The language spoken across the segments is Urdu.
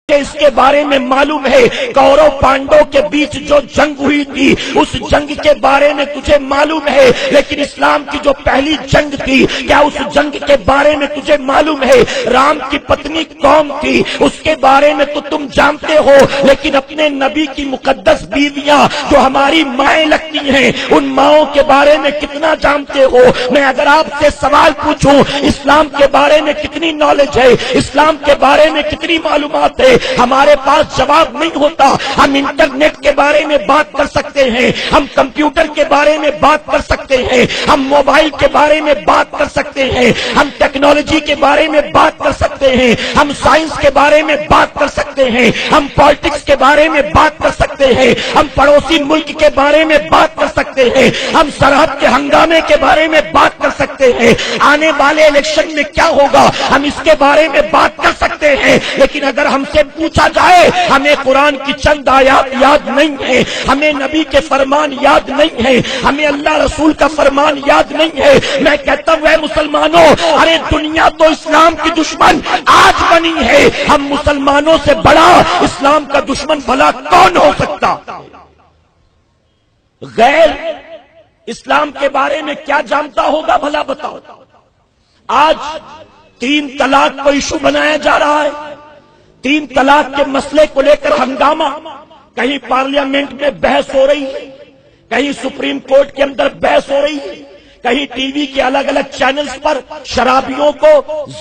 اس کے بارے میں معلوم ہے، کورو پانڈو کے بیچ جو جنگ ہوئی تھی اس جنگ کے بارے میں تجھے معلوم ہے، لیکن اسلام کی جو پہلی جنگ تھی کیا اس جنگ کے بارے میں تجھے معلوم ہے؟ رام کی پتنی کون تھی اس کے بارے میں تو تم جانتے ہو، لیکن اپنے نبی کی مقدس بیویاں جو ہماری مائیں لگتی ہیں ان ماؤں کے بارے میں کتنا جانتے ہو؟ میں اگر آپ سے سوال پوچھوں اسلام کے بارے میں کتنی نالج ہے، اسلام کے بارے میں کتنی معلومات ہے، ہمارے پاس جواب نہیں ہوتا۔ ہم انٹرنیٹ کے بارے میں بات کر سکتے ہیں، ہم کمپیوٹر کے بارے میں بات کر سکتے ہیں، ہم موبائل کے بارے میں بات کر سکتے ہیں، ہم ٹیکنالوجی کے بارے میں بات کر سکتے ہیں، ہم سائنس کے بارے میں بات کر سکتے ہیں، ہم پالیٹکس کے بارے میں بات کر سکتے ہیں، ہم پڑوسی ملک کے بارے میں بات کر سکتے ہیں، ہم سرحد کے ہنگامے کے بارے میں بات کر سکتے ہیں، آنے والے الیکشن میں کیا ہوگا ہم اس کے بارے میں بات کر سکتے ہیں۔ لیکن اگر ہم سے پوچھا جائے ہمیں قرآن کی چند آیات یاد نہیں ہے، ہمیں نبی کے فرمان یاد نہیں ہے، ہمیں اللہ رسول کا فرمان یاد نہیں ہے، میں کہتا ہوں اے مسلمانوں، ارے دنیا تو اسلام کی دشمن آج بنی ہے، ہم مسلمانوں سے بڑا اسلام کا دشمن بھلا کون ہو سکتا؟ غیر اسلام کے بارے میں کیا جانتا ہوگا بھلا بتاؤ؟ آج 3 طلاق کو ایشو بنایا جا رہا ہے، 3 طلاق کے مسئلے کو لے کر ہنگامہ، کہیں پارلیمنٹ میں بحث ہو رہی ہے، کہیں سپریم کورٹ کے اندر بحث ہو رہی ہے، کہیں ٹی وی کے الگ الگ چینلز پر شرابیوں کو،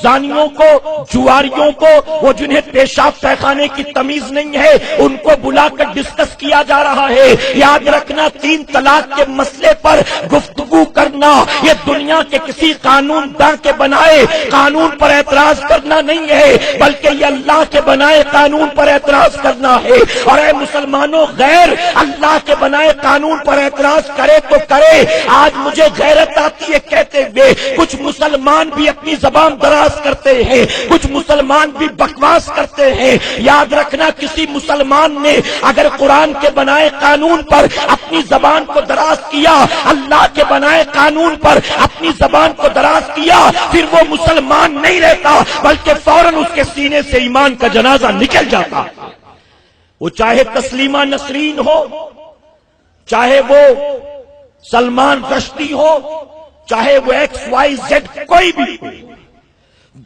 زانیوں کو، جواریوں کو، وہ جنہیں پیشاب پیخانے کی تمیز نہیں ہے ان کو بلا کر ڈسکس کیا جا رہا ہے۔ یاد رکھنا 3 طلاق کے مسئلے پر گفتگو کرنا یہ دنیا کے کسی قانون داں کے بنائے قانون پر اعتراض کرنا نہیں ہے، بلکہ یہ اللہ کے بنائے قانون پر اعتراض کرنا ہے۔ اور اے مسلمانوں، غیر اللہ کے بنائے قانون پر اعتراض کرے تو کرے، آج مجھے غیرت آتی ہے کہتے ہوئے کچھ مسلمان بھی اپنی زبان دراز کرتے ہیں، کچھ مسلمان بھی بکواس کرتے ہیں۔ یاد رکھنا کسی مسلمان نے اگر قرآن کے بنائے قانون پر اپنی زبان کو دراز کیا، اللہ کے بنائے قانون پر اپنی زبان کو دراز کیا، پھر وہ مسلمان نہیں رہتا بلکہ فوراً اس کے سینے سے ایمان کا جنازہ نکل جاتا۔ وہ چاہے تسلیمہ نسرین ہو، چاہے وہ سلمان رشدی ہو، چاہے وہ XYZ کوئی بھی ہو،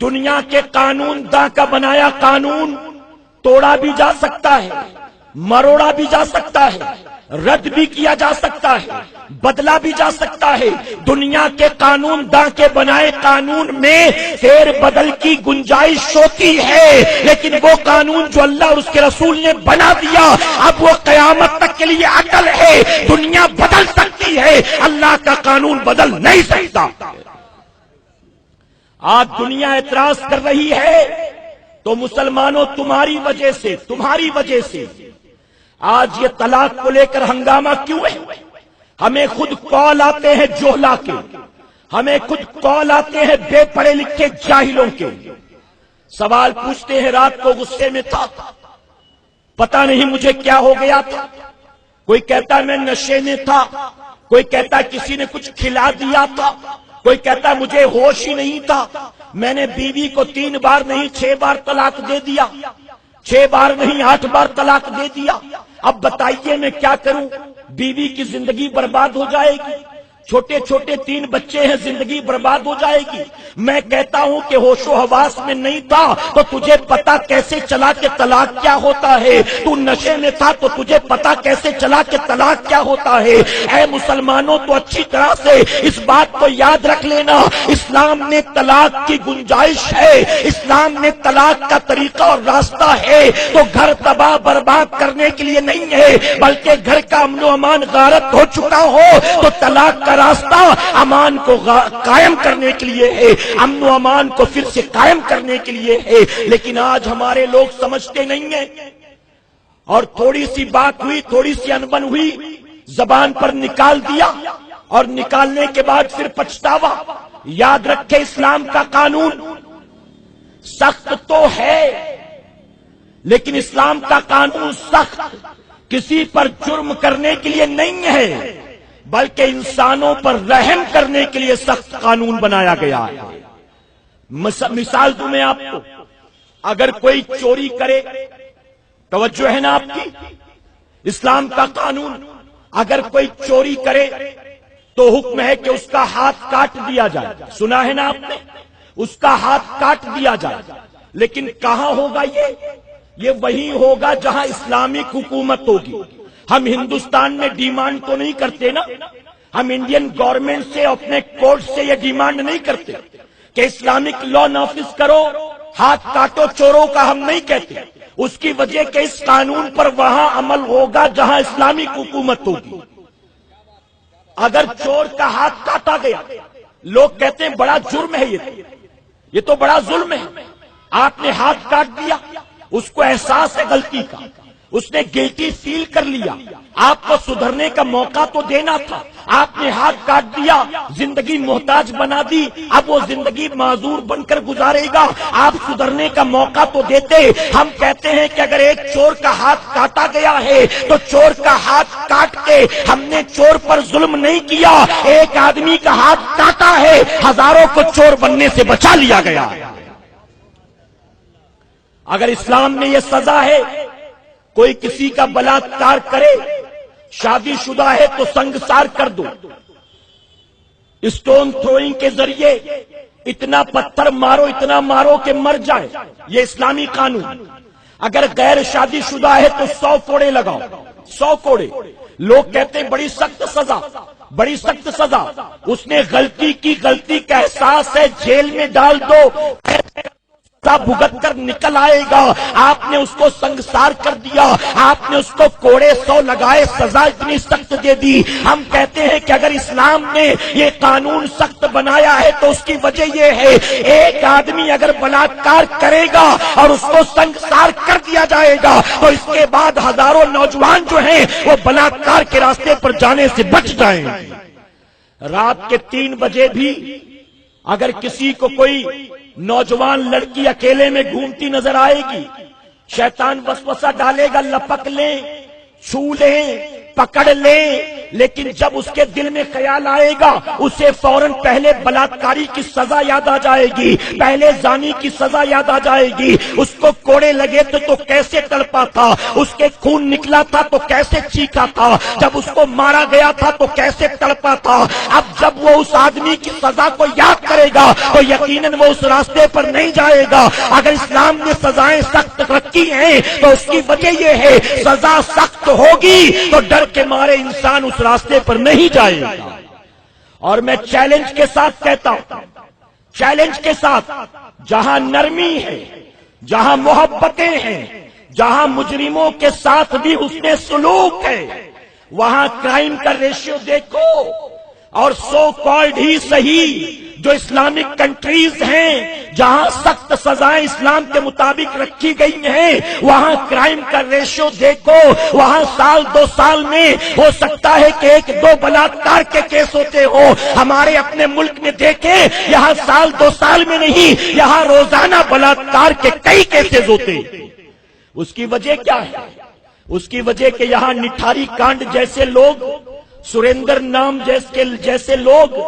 دنیا کے قانون داں کا بنایا قانون توڑا بھی جا سکتا ہے، مروڑا بھی جا سکتا ہے، رد بھی کیا جا سکتا ہے، بدلا بھی جا سکتا ہے۔ دنیا کے قانون داں کے بنائے قانون میں پھیر بدل کی گنجائش ہوتی ہے، لیکن وہ قانون جو اللہ اور اس کے رسول نے بنا دیا اب وہ قیامت تک کے لیے اٹل ہے۔ دنیا بدل سکتی ہے، اللہ کا قانون بدل نہیں سکتا۔ آج دنیا اعتراض کر رہی ہے تو مسلمانوں تمہاری وجہ سے آج یہ طلاق کو لے کر ہنگامہ کیوں ہے؟ ہمیں خود کال آتے ہیں جوہلا کے، ہمیں خود کال آتے ہیں بے پڑھے لکھے جاہلوں کے، سوال پوچھتے ہیں رات کو غصے میں تھا، پتہ نہیں مجھے کیا ہو گیا تھا، کوئی کہتا میں نشے میں تھا، کوئی کہتا کسی نے کچھ کھلا دیا تھا، کوئی کہتا مجھے ہوش ہی نہیں تھا، میں نے بیوی کو 3 بار نہیں 6 بار طلاق دے دیا، 6 بار نہیں 8 بار طلاق دے دیا۔ اب بتائیے میں کیا کروں؟ بیوی کی زندگی برباد ہو جائے گی، چھوٹے چھوٹے 3 بچے ہیں، زندگی برباد ہو جائے گی۔ میں کہتا ہوں کہ ہوش و حواس میں نہیں تھا تو تجھے پتا کیسے چلا کہ طلاق کیا ہوتا ہے؟ تو نشے میں تھا تو تجھے پتا کیسے چلا کہ طلاق کیا ہوتا ہے؟ اے مسلمانوں تو اچھی طرح سے اس بات کو یاد رکھ لینا، اسلام نے طلاق کی گنجائش ہے، اسلام نے طلاق کا طریقہ اور راستہ ہے تو گھر تباہ برباد کرنے کے لیے نہیں ہے، بلکہ گھر کا امن و امان غارت ہو چکا ہو تو طلاق کا راستہ امان کو قائم کرنے کے لیے ہے، امن و امان کو پھر سے قائم کرنے کے لیے ہے۔ لیکن آج ہمارے لوگ سمجھتے نہیں ہیں، اور تھوڑی سی بات ہوئی، تھوڑی سی انبن ہوئی، زبان پر نکال دیا، اور نکالنے کے بعد پھر پچھتاوا۔ یاد رکھے اسلام کا قانون سخت تو ہے، لیکن اسلام کا قانون سخت کسی پر جرم کرنے کے لیے نہیں ہے، بلکہ انسانوں پر رحم کرنے کے لیے سخت قانون بنایا گیا ہے۔ مثال دوں میں آپ کو، اگر کوئی چوری کرے توجہ ہے نا آپ کی؟ اسلام کا قانون اگر کوئی چوری کرے تو حکم ہے کہ اس کا ہاتھ کاٹ دیا جائے. سنا ہے نا آپ نے؟ اس کا ہاتھ کاٹ دیا جائے. لیکن کہاں ہوگا یہ وہی ہوگا جہاں اسلامک حکومت ہوگی. ہم ہندوستان میں ڈیمانڈ تو نہیں کرتے نا، ہم انڈین گورنمنٹ سے اپنے کورٹ سے یہ ڈیمانڈ نہیں کرتے کہ اسلامک لا نافذ کرو، ہاتھ کاٹو چوروں کا. ہم نہیں کہتے. اس کی وجہ کہ اس قانون پر وہاں عمل ہوگا جہاں اسلامک حکومت ہوگی. اگر چور کا ہاتھ کاٹا گیا، لوگ کہتے ہیں بڑا جرم ہے، یہ تو بڑا ظلم ہے. آپ نے ہاتھ کاٹ دیا، اس کو احساس ہے غلطی کا، اس نے گلٹی فیل کر لیا. آپ کو سدھرنے کا موقع تو دینا تھا. آپ نے ہاتھ کاٹ دیا، زندگی محتاج بنا دی، اب وہ زندگی معذور بن کر گزارے گا. آپ سدھرنے کا موقع تو دیتے. ہم کہتے ہیں کہ اگر ایک چور کا ہاتھ کاٹا گیا ہے تو چور کا ہاتھ کاٹ کے ہم نے چور پر ظلم نہیں کیا. ایک آدمی کا ہاتھ کاٹا ہے، ہزاروں کو چور بننے سے بچا لیا گیا. اگر اسلام میں یہ سزا ہے، کوئی کسی کا بلاత్కాر کرے، شادی شدہ ہے تو سنگسار کر دو، اسٹون تھروئنگ کے ذریعے اتنا پتھر مارو، اتنا مارو کہ مر جائے، یہ اسلامی قانون. اگر غیر شادی شدہ ہے تو 100 کوڑے لگاؤ، 100 کوڑے. لوگ کہتے ہیں بڑی سخت سزا، بڑی سخت سزا. اس نے غلطی کی، غلطی کا احساس ہے، جیل میں ڈال دو، بھگت کر نکل آئے گا. آپ نے اس کو سنگسار کر دیا، آپ نے اس کو کوڑے 100 لگائے، سزا اتنی سخت دے دی. ہم کہتے ہیں کہ اگر اسلام نے یہ قانون سخت بنایا ہے تو اس کی وجہ یہ ہے، ایک آدمی اگر بلاత్కాر کرے گا اور اس کو سنگسار کر دیا جائے گا تو اس کے بعد ہزاروں نوجوان جو ہیں وہ بلاత్కాر کے راستے پر جانے سے بچ جائیں. رات کے 3 بجے بھی اگر کسی کو کوئی نوجوان لڑکی اکیلے میں گھومتی نظر آئے گی، شیطان وسوسہ ڈالے گا، لپک لیں، چھو لیں، پکڑ لیں. لیکن جب اس کے دل میں خیال آئے گا، اسے فوراً پہلے بلاత్కాری کی سزا یاد آ جائے گی، پہلے زانی کی سزا یاد آ جائے گی. اس کو کوڑے لگے تو کیسے تڑپا تھا، اس کے خون نکلا تھا تو کیسے چیخا تھا، جب اس کو مارا گیا تھا تو کیسے تڑپا تھا. اب جب وہ اس آدمی کی سزا کو یاد کرے گا تو یقیناً وہ اس راستے پر نہیں جائے گا. اگر اسلام نے سزائیں سخت رکھی ہیں تو اس کی وجہ یہ ہے، سزا سخت ہوگی تو ڈر کے مارے انسان اس راستے پر نہیں جائے گا. اور میں چیلنج کے ساتھ کہتا ہوں، چیلنج کے ساتھ، جہاں نرمی ہے، جہاں محبتیں ہیں، جہاں مجرموں کے ساتھ بھی حسن سلوک ہے، وہاں کرائم کا ریشیو دیکھو. اور سو کالڈ ہی صحیح جو اسلامک کنٹریز ہیں جہاں سخت سزائیں اسلام کے مطابق رکھی گئی ہیں، وہاں کرائم کا ریشیو دیکھو. وہاں سال 2 سال میں ہو سکتا ہے کہ 1-2 بلاత్కాر کے کیس ہوتے ہو. ہمارے اپنے ملک میں دیکھیں، یہاں سال 2 سال میں نہیں، یہاں روزانہ بلاత్కాر کے کئی کیسز ہوتے. اس کی وجہ کیا ہے؟ اس کی وجہ کہ یہاں نٹھاری کانڈ جیسے لوگ، سریندر نام جیسے لوگ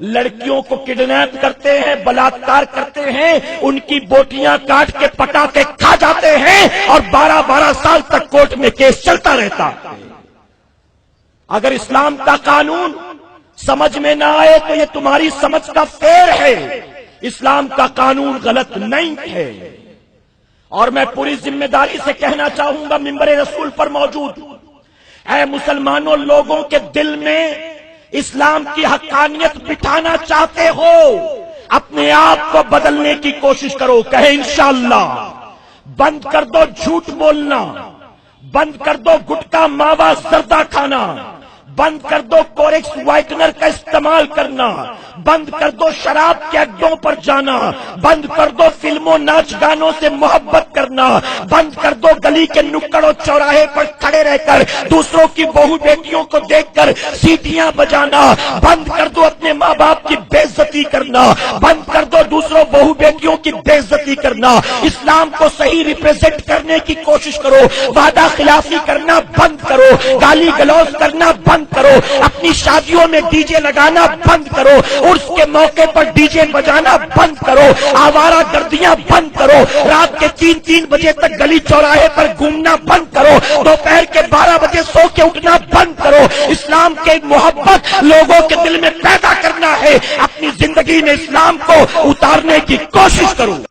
لڑکیوں کو کڈنیپ کرتے ہیں، بلاత్కాر کرتے ہیں، ان کی بوٹیاں کاٹ کے پٹا کے کھا جاتے ہیں اور 12 سال تک کورٹ میں کیس چلتا رہتا. اگر اسلام کا قانون سمجھ میں نہ آئے تو یہ تمہاری سمجھ کا فیر ہے. اسلام کا قانون غلط نہیں ہے. اور میں پوری ذمہ داری سے کہنا چاہوں گا، منبر رسول پر موجود، اے مسلمانوں، لوگوں کے دل میں اسلام کی حقانیت بٹھانا چاہتے ہو، اپنے آپ کو بدلنے کی کوشش کرو. کہیں انشاءاللہ. بند کر دو جھوٹ بولنا، بند کر دو گٹکا ماوا زردہ کھانا، بند کر دو کورکس وائٹنر کا استعمال کرنا، بند کر دو شراب کے اڈوں پر جانا، بند کر دو فلموں ناچ گانوں سے محبت کرنا، بند کر دو گلی کے نکڑ و چوراہے پر کھڑے رہ کر دوسروں کی بہو بیٹیوں کو دیکھ کر سیٹیاں بجانا، بند کر دو اپنے ماں باپ کی بے عزتی کرنا، بند کر دو دوسروں بہو بیٹیوں کی بے عزتی کرنا. اسلام کو صحیح ریپرزینٹ کرنے کی کوشش کرو، وعدہ خلافی کرنا بند کرو، گالی گلوچ کرنا بند کرو، اپنی شادیوں میں ڈی جے لگانا بند کرو. عرس کے موقع پر ڈی جے بجانا بند کرو، آوارہ گردیاں بند کرو، رات کے 3 بجے تک گلی چوراہے پر گھومنا بند کرو، دوپہر کے 12 بجے سو کے اٹھنا بند کرو۔ اسلام کے محبت لوگوں کے دل میں پیدا کرنا ہے، اپنی زندگی میں اسلام کو اتارنے کی کوشش کرو۔